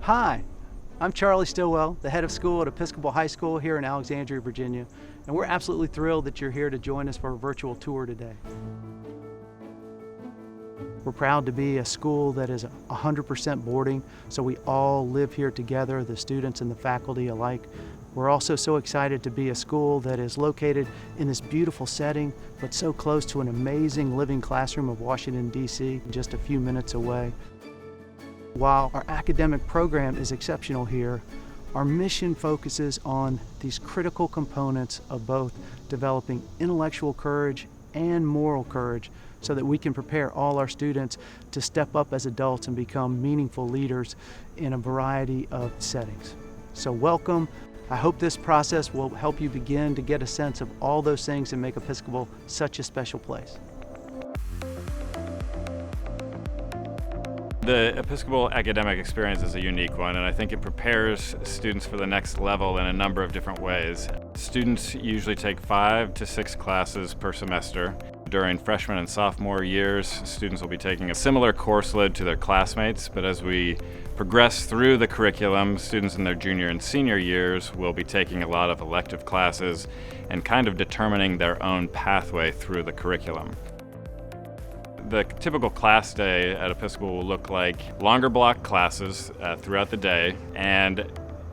Hi, I'm Charley Stillwell, the head of school at Episcopal High School here in Alexandria, Virginia, and we're absolutely thrilled that you're here to join us for a virtual tour today. We're proud to be a school that is 100% boarding, so we all live here together, the students and the faculty alike. We're also so excited to be a school that is located in this beautiful setting, but so close to an amazing living classroom of Washington, D.C., just a few minutes away. While our academic program is exceptional here, our mission focuses on these critical components of both developing intellectual courage and moral courage so that we can prepare all our students to step up as adults and become meaningful leaders in a variety of settings. So welcome. I hope this process will help you begin to get a sense of all those things that make Episcopal such a special place. The Episcopal academic experience is a unique one, and I think it prepares students for the next level in a number of different ways. Students usually take 5 to 6 classes per semester. During freshman and sophomore years, students will be taking a similar course load to their classmates, but as we progress through the curriculum, students in their junior and senior years will be taking a lot of elective classes and kind of determining their own pathway through the curriculum. The typical class day at Episcopal will look like longer block classes throughout the day, and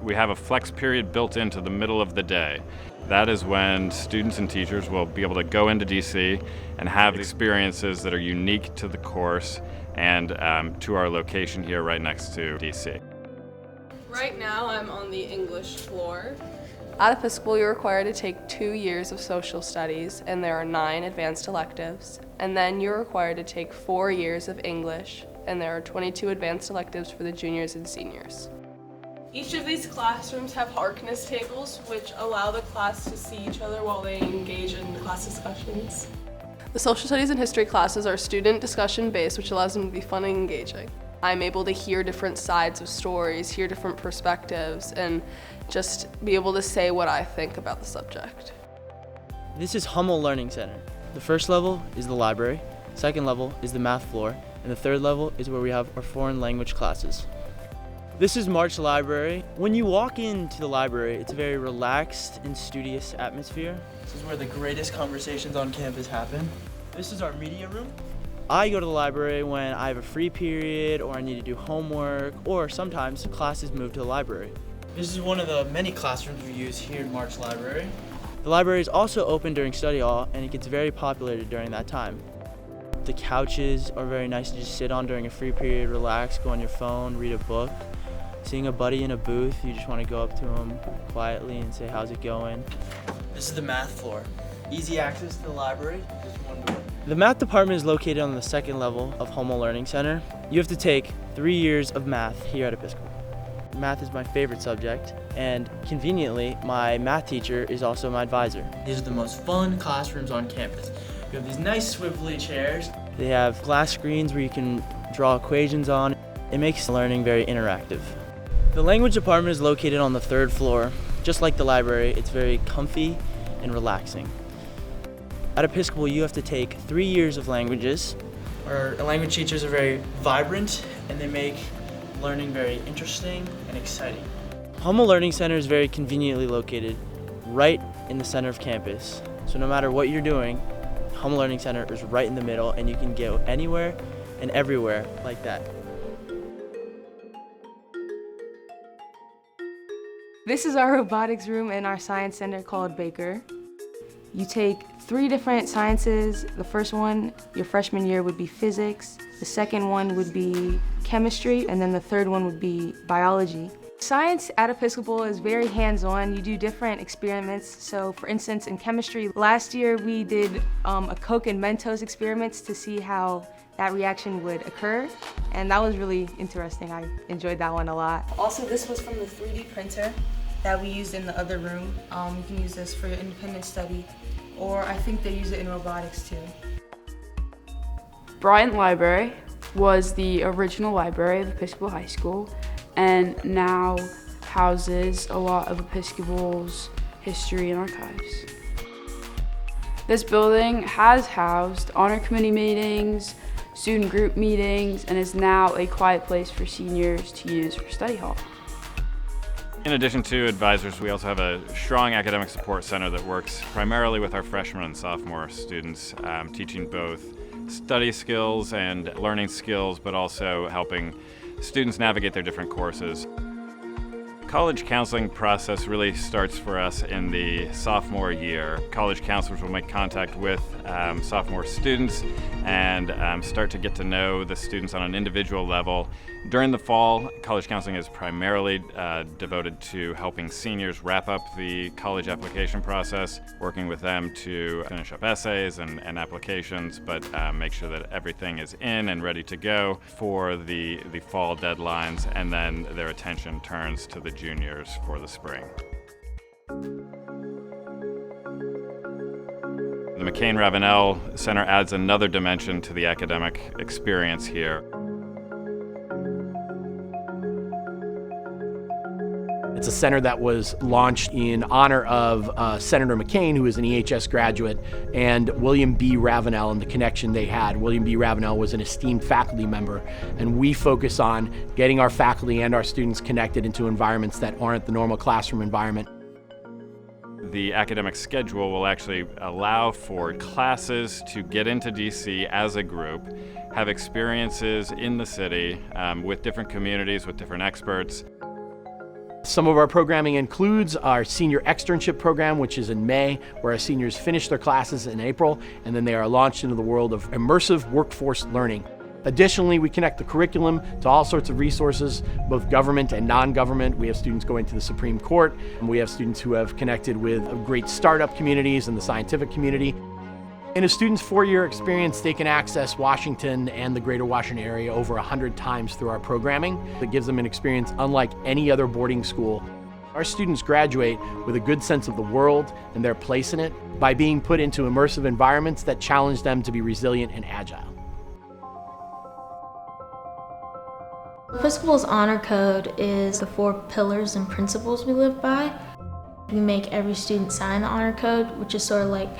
we have a flex period built into the middle of the day. That is when students and teachers will be able to go into DC and have experiences that are unique to the course and to our location here right next to DC. Right now I'm on the English floor. At Episcopal, you're required to take 2 years of social studies, and there are 9 advanced electives. And then you're required to take 4 years of English, and there are 22 advanced electives for the juniors and seniors. Each of these classrooms have Harkness tables, which allow the class to see each other while they engage in class discussions. The social studies and history classes are student discussion based, which allows them to be fun and engaging. I'm able to hear different sides of stories, hear different perspectives, and just be able to say what I think about the subject. This is Hummel Learning Center. The first level is the library, second level is the math floor, and the third level is where we have our foreign language classes. This is March Library. When you walk into the library, it's a very relaxed and studious atmosphere. This is where the greatest conversations on campus happen. This is our media room. I go to the library when I have a free period or I need to do homework, or sometimes classes move to the library. This is one of the many classrooms we use here in March Library. The library is also open during study hall, and it gets very populated during that time. The couches are very nice to just sit on during a free period, relax, go on your phone, read a book. Seeing a buddy in a booth, you just want to go up to him quietly and say, "How's it going?" This is the math floor. Easy access to the library, just one door. The math department is located on the second level of Hummel Learning Center. You have to take 3 years of math here at Episcopal. Math is my favorite subject, and conveniently, my math teacher is also my advisor. These are the most fun classrooms on campus. We have these nice swivelly chairs. They have glass screens where you can draw equations on. It makes learning very interactive. The language department is located on the 3rd floor. Just like the library, it's very comfy and relaxing. At Episcopal, you have to take 3 years of languages. Our language teachers are very vibrant, and they make learning very interesting and exciting. Hummel Learning Center is very conveniently located right in the center of campus. So no matter what you're doing, Hummel Learning Center is right in the middle, and you can go anywhere and everywhere like that. This is our robotics room in our science center called Baker. You take 3 different sciences. The first one, your freshman year, would be physics. The second one would be chemistry, and then the third one would be biology. Science at Episcopal is very hands-on. You do different experiments. So for instance, in chemistry, last year we did a Coke and Mentos experiments to see how that reaction would occur, and that was really interesting. I enjoyed that one a lot. Also, this was from the 3D printer that we used in the other room. You can use this for your independent study, or I think they use it in robotics too. Bryant Library was the original library of Episcopal High School, and now houses a lot of Episcopal's history and archives. This building has housed honor committee meetings, student group meetings, and is now a quiet place for seniors to use for study hall. In addition to advisors, we also have a strong academic support center that works primarily with our freshman and sophomore students, teaching both study skills and learning skills, but also helping students navigate their different courses. College counseling process really starts for us in the sophomore year. College counselors will make contact with sophomore students and start to get to know the students on an individual level. During the fall, college counseling is primarily devoted to helping seniors wrap up the college application process, working with them to finish up essays and applications, but make sure that everything is in and ready to go for the fall deadlines, and then their attention turns to the juniors for the spring. The McCain Ravenel Center adds another dimension to the academic experience here. It's a center that was launched in honor of Senator McCain, who is an EHS graduate, and William B. Ravenel and the connection they had. William B. Ravenel was an esteemed faculty member, and we focus on getting our faculty and our students connected into environments that aren't the normal classroom environment. The academic schedule will actually allow for classes to get into DC as a group, have experiences in the city with different communities, with different experts. Some of our programming includes our senior externship program, which is in May, where our seniors finish their classes in April, and then they are launched into the world of immersive workforce learning. Additionally, we connect the curriculum to all sorts of resources, both government and non-government. We have students going to the Supreme Court, and we have students who have connected with great startup communities and the scientific community. In a student's 4-year experience, they can access Washington and the greater Washington area over 100 times through our programming. That gives them an experience unlike any other boarding school. Our students graduate with a good sense of the world and their place in it by being put into immersive environments that challenge them to be resilient and agile. Episcopal's honor code is the 4 pillars and principles we live by. We make every student sign the honor code, which is sort of like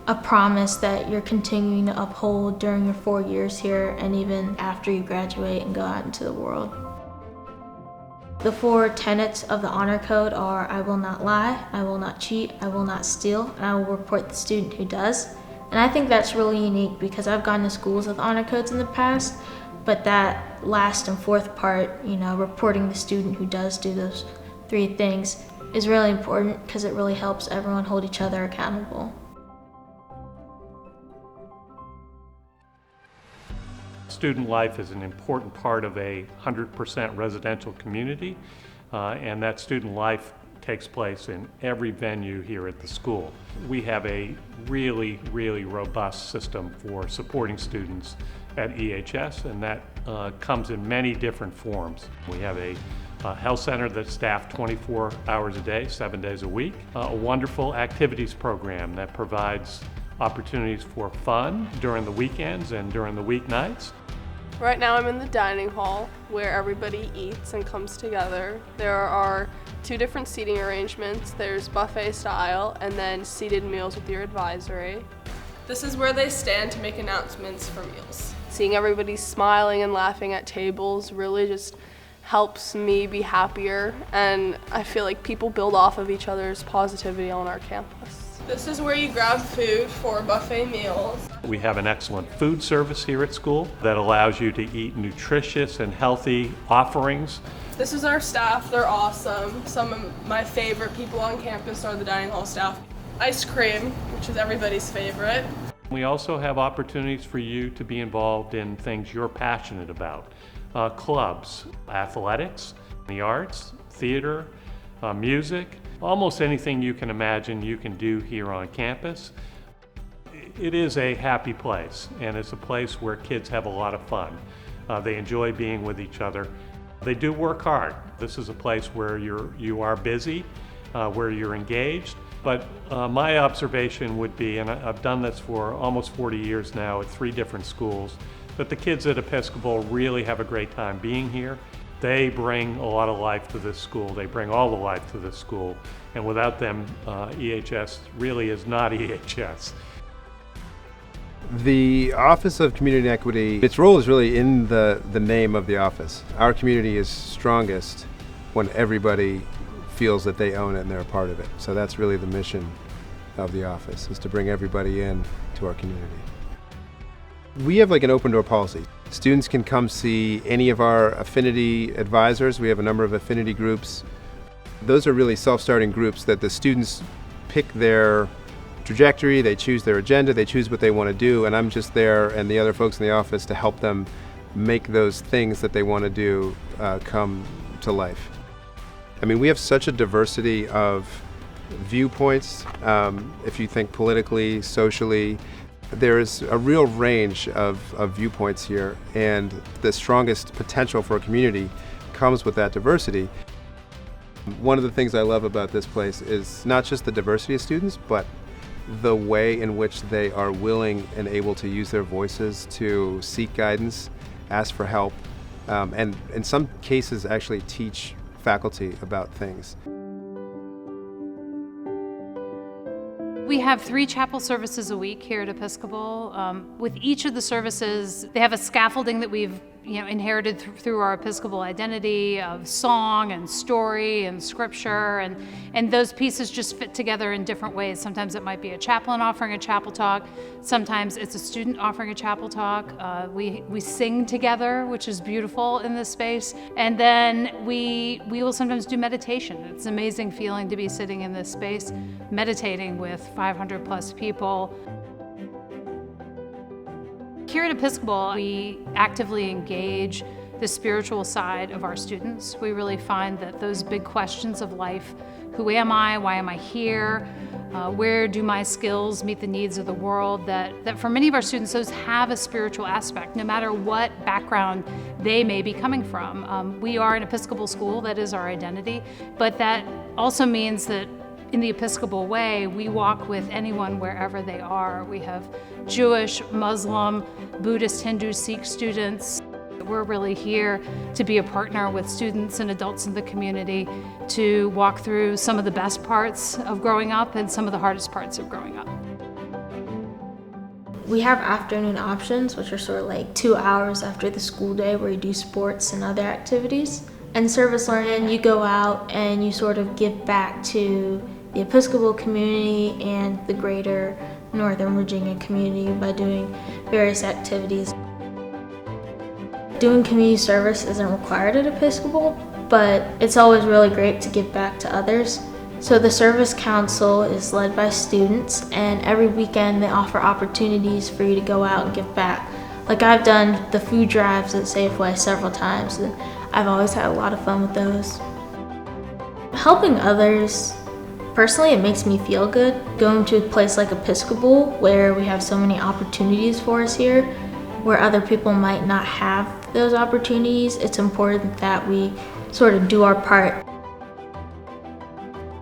a promise that you're continuing to uphold during your 4 years here and even after you graduate and go out into the world. The 4 tenets of the honor code are: I will not lie, I will not cheat, I will not steal, and I will report the student who does. And I think that's really unique because I've gone to schools with honor codes in the past, but that last and 4th part, reporting the student who does do those 3 things, is really important because it really helps everyone hold each other accountable. Student life is an important part of a 100% residential community, and that student life takes place in every venue here at the school. We have a really, really robust system for supporting students at EHS, and that comes in many different forms. We have a health center that's staffed 24 hours a day, 7 days a week, a wonderful activities program that provides opportunities for fun during the weekends and during the weeknights. Right now I'm in the dining hall where everybody eats and comes together. There are 2 different seating arrangements. There's buffet style and then seated meals with your advisory. This is where they stand to make announcements for meals. Seeing everybody smiling and laughing at tables really just helps me be happier, and I feel like people build off of each other's positivity on our campus. This is where you grab food for buffet meals. We have an excellent food service here at school that allows you to eat nutritious and healthy offerings. This is our staff. They're awesome. Some of my favorite people on campus are the dining hall staff. Ice cream, which is everybody's favorite. We also have opportunities for you to be involved in things you're passionate about. Clubs, athletics, the arts, theater, music, almost anything you can imagine you can do here on campus. It is a happy place, and it's a place where kids have a lot of fun. They enjoy being with each other. They do work hard. This is a place where you are busy, where you're engaged. But my observation would be, and I've done this for almost 40 years now at 3 different schools, that the kids at Episcopal really have a great time being here. They bring a lot of life to this school. They bring all the life to this school. And without them, EHS really is not EHS. The Office of Community and Equity, its role is really in the name of the office. Our community is strongest when everybody feels that they own it and they're a part of it. So that's really the mission of the office, is to bring everybody in to our community. We have like an open door policy. Students can come see any of our affinity advisors. We have a number of affinity groups. Those are really self-starting groups that the students pick their trajectory, they choose their agenda, they choose what they want to do, and I'm just there and the other folks in the office to help them make those things that they want to do come to life. I mean, we have such a diversity of viewpoints. If you think politically, socially, there is a real range of viewpoints here, and the strongest potential for a community comes with that diversity. One of the things I love about this place is not just the diversity of students, but the way in which they are willing and able to use their voices to seek guidance, ask for help, and in some cases actually teach faculty about things. We have 3 chapel services a week here at Episcopal. With each of the services, they have a scaffolding that we've inherited through our Episcopal identity of song and story and scripture, and those pieces just fit together in different ways. Sometimes it might be a chaplain offering a chapel talk. Sometimes it's a student offering a chapel talk. We sing together, which is beautiful in this space. And then we will sometimes do meditation. It's an amazing feeling to be sitting in this space, meditating with 500 plus people. Here at Episcopal, we actively engage the spiritual side of our students. We really find that those big questions of life, who am I, why am I here, where do my skills meet the needs of the world, that for many of our students, those have a spiritual aspect, no matter what background they may be coming from. We are an Episcopal school, that is our identity, but that also means that in the Episcopal way, we walk with anyone wherever they are. We have Jewish, Muslim, Buddhist, Hindu, Sikh students. We're really here to be a partner with students and adults in the community to walk through some of the best parts of growing up and some of the hardest parts of growing up. We have afternoon options, which are sort of like 2 hours after the school day where you do sports and other activities. And service learning, you go out and you sort of give back to the Episcopal community and the greater Northern Virginia community by doing various activities. Doing community service isn't required at Episcopal, but it's always really great to give back to others. So the Service Council is led by students, and every weekend they offer opportunities for you to go out and give back. Like I've done the food drives at Safeway several times, and I've always had a lot of fun with those. Helping others, personally, it makes me feel good. Going to a place like Episcopal, where we have so many opportunities for us here, where other people might not have those opportunities, it's important that we sort of do our part.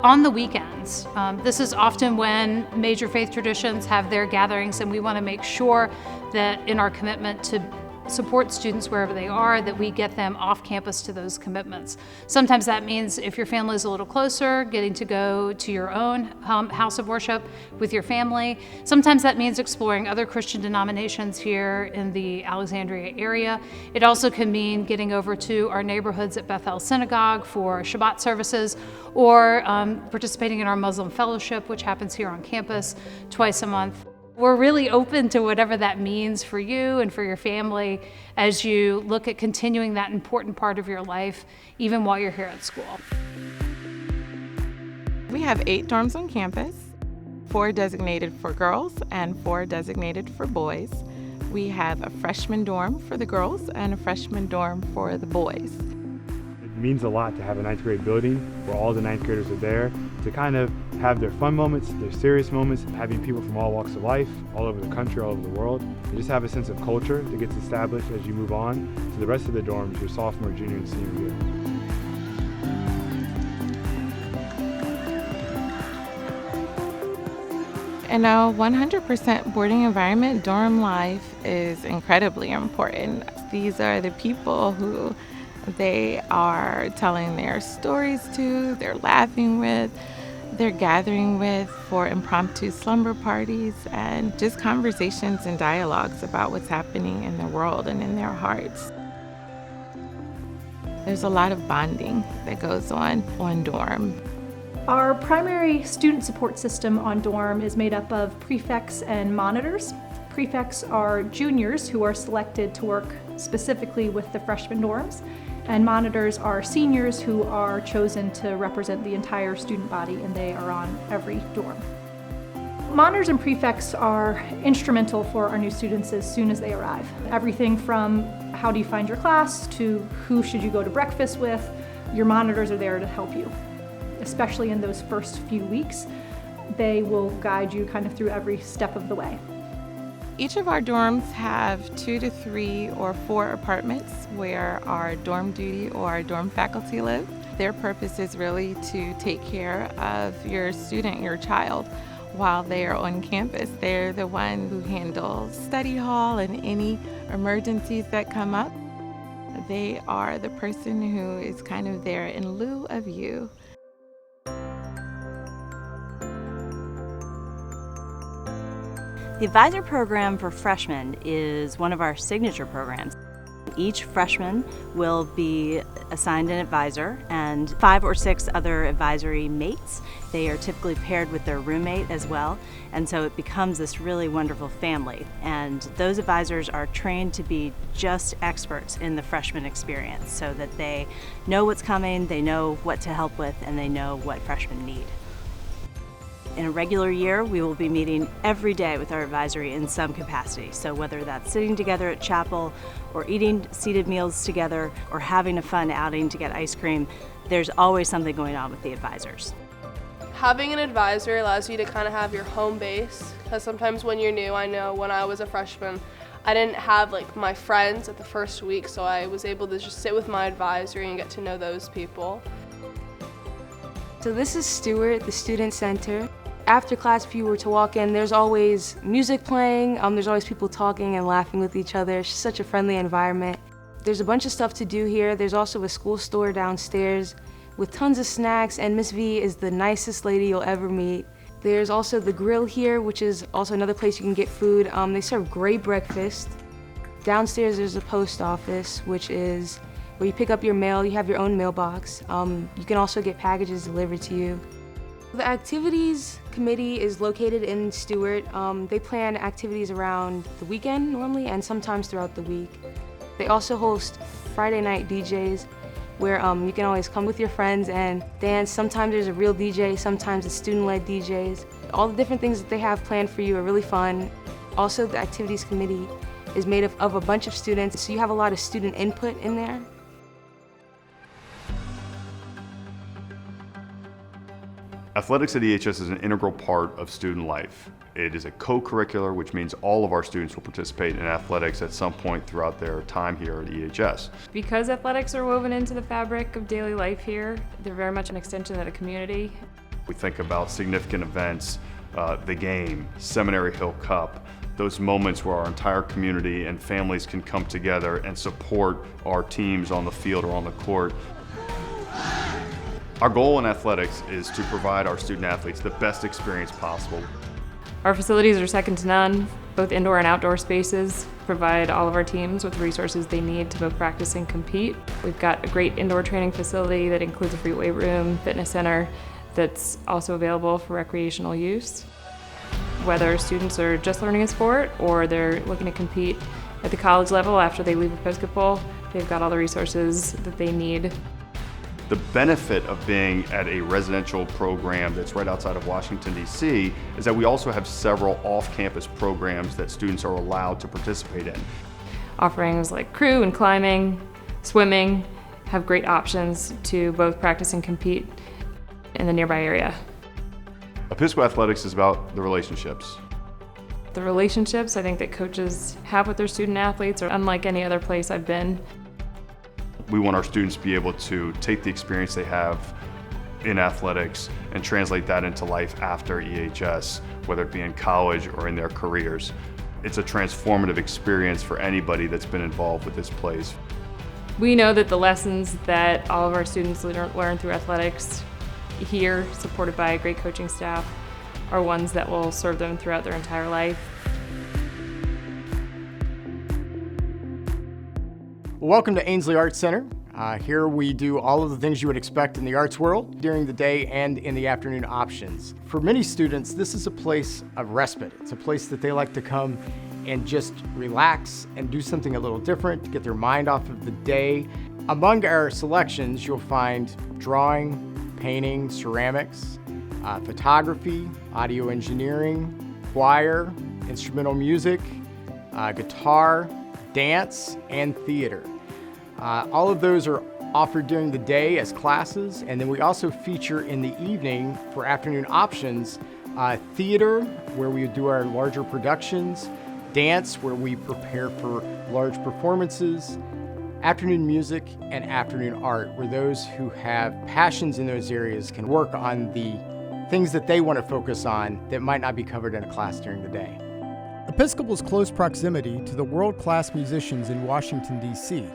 On the weekends, this is often when major faith traditions have their gatherings, and we want to make sure that in our commitment to support students wherever they are, that we get them off campus to those commitments. Sometimes that means if your family is a little closer, getting to go to your own house of worship with your family. Sometimes that means exploring other Christian denominations here in the Alexandria area. It also can mean getting over to our neighborhoods at Bethel Synagogue for Shabbat services, or participating in our Muslim fellowship, which happens here on campus twice a month. We're really open to whatever that means for you and for your family as you look at continuing that important part of your life, even while you're here at school. We have 8 dorms on campus, 4 designated for girls and 4 designated for boys. We have a freshman dorm for the girls and a freshman dorm for the boys. It means a lot to have a 9th grade building where all the 9th graders are there to kind of have their fun moments, their serious moments, having people from all walks of life, all over the country, all over the world, and just have a sense of culture that gets established as you move on to the rest of the dorms, your sophomore, junior, and senior year. In a 100% boarding environment, dorm life is incredibly important. These are the people who they are telling their stories to, they're laughing with, they're gathering with for impromptu slumber parties and just conversations and dialogues about what's happening in the world and in their hearts. There's a lot of bonding that goes on dorm. Our primary student support system on dorm is made up of prefects and monitors. Prefects are juniors who are selected to work specifically with the freshman dorms, and monitors are seniors who are chosen to represent the entire student body, and they are on every dorm. Monitors and prefects are instrumental for our new students as soon as they arrive. Everything from how do you find your class to who should you go to breakfast with, your monitors are there to help you. Especially in those first few weeks, they will guide you kind of through every step of the way. Each of our dorms have 2 to 3 or 4 apartments where our dorm duty or our dorm faculty live. Their purpose is really to take care of your student, your child, while they are on campus. They're the one who handles study hall and any emergencies that come up. They are the person who is kind of there in lieu of you. The advisor program for freshmen is one of our signature programs. Each freshman will be assigned an advisor and 5 or 6 other advisory mates. They are typically paired with their roommate as well, and so it becomes this really wonderful family. And those advisors are trained to be just experts in the freshman experience so that they know what's coming, they know what to help with, and they know what freshmen need. In a regular year, we will be meeting every day with our advisory in some capacity. So whether that's sitting together at chapel or eating seated meals together or having a fun outing to get ice cream, there's always something going on with the advisors. Having an advisor allows you to kind of have your home base, because sometimes when you're new, I know when I was a freshman, I didn't have like my friends at the first week, so I was able to just sit with my advisory and get to know those people. So this is Stewart, the Student Center. After class, if you were to walk in, there's always music playing, there's always people talking and laughing with each other. It's just such a friendly environment. There's a bunch of stuff to do here. There's also a school store downstairs with tons of snacks, and Miss V is the nicest lady you'll ever meet. There's also the grill here, which is also another place you can get food. They serve great breakfast. Downstairs there's a post office, which is where you pick up your mail. You have your own mailbox. You can also get packages delivered to you. The activities committee is located in Stewart. They plan activities around the weekend normally and sometimes throughout the week. They also host Friday night DJs where you can always come with your friends and dance. Sometimes there's a real DJ, sometimes it's student-led DJs. All the different things that they have planned for you are really fun. Also, the activities committee is made of a bunch of students, so you have a lot of student input in there. Athletics at EHS is an integral part of student life. It is a co-curricular, which means all of our students will participate in athletics at some point throughout their time here at EHS. Because athletics are woven into the fabric of daily life here, they're very much an extension of the community. We think about significant events, the game, Seminary Hill Cup, those moments where our entire community and families can come together and support our teams on the field or on the court. Our goal in athletics is to provide our student athletes the best experience possible. Our facilities are second to none. Both indoor and outdoor spaces provide all of our teams with the resources they need to both practice and compete. We've got a great indoor training facility that includes a free weight room, fitness center that's also available for recreational use. Whether students are just learning a sport or they're looking to compete at the college level after they leave Episcopal, they've got all the resources that they need. The benefit of being at a residential program that's right outside of Washington, D.C. is that we also have several off-campus programs that students are allowed to participate in. Offerings like crew and climbing, swimming have great options to both practice and compete in the nearby area. Episcopal athletics is about the relationships. The relationships I think that coaches have with their student athletes are unlike any other place I've been. We want our students to be able to take the experience they have in athletics and translate that into life after EHS, whether it be in college or in their careers. It's a transformative experience for anybody that's been involved with this place. We know that the lessons that all of our students learn through athletics here, supported by a great coaching staff, are ones that will serve them throughout their entire life. Welcome to Ainsley Arts Center. Here we do all of the things you would expect in the arts world during the day and in the afternoon options. For many students, this is a place of respite. It's a place that they like to come and just relax and do something a little different to get their mind off of the day. Among our selections, you'll find drawing, painting, ceramics, photography, audio engineering, choir, instrumental music, guitar, dance, and theater. All of those are offered during the day as classes, and then we also feature in the evening for afternoon options theater, where we do our larger productions, dance, where we prepare for large performances, afternoon music, and afternoon art, where those who have passions in those areas can work on the things that they want to focus on that might not be covered in a class during the day. Episcopal's close proximity to the world-class musicians in Washington, D.C.,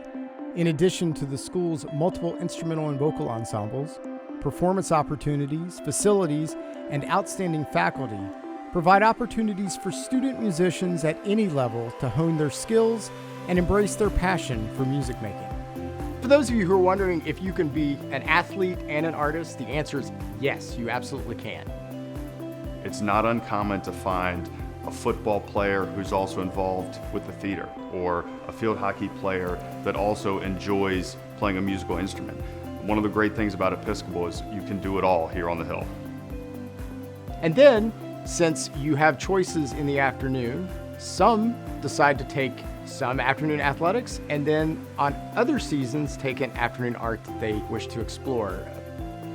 in addition to the school's multiple instrumental and vocal ensembles, performance opportunities, facilities, and outstanding faculty, provide opportunities for student musicians at any level to hone their skills and embrace their passion for music making. For those of you who are wondering if you can be an athlete and an artist, the answer is yes, you absolutely can. It's not uncommon to find a football player who's also involved with the theater, or a field hockey player that also enjoys playing a musical instrument. One of the great things about Episcopal is you can do it all here on the Hill. And then, since you have choices in the afternoon, some decide to take some afternoon athletics, and then on other seasons take an afternoon art that they wish to explore.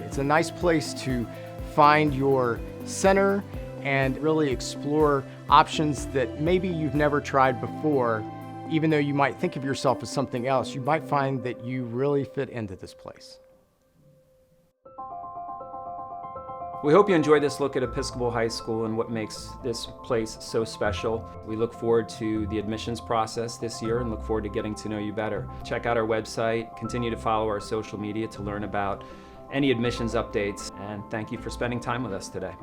It's a nice place to find your center and really explore options that maybe you've never tried before. Even though you might think of yourself as something else, you might find that you really fit into this place. We hope you enjoyed this look at Episcopal High School and what makes this place so special. We look forward to the admissions process this year and look forward to getting to know you better. Check out our website, continue to follow our social media to learn about any admissions updates, and thank you for spending time with us today.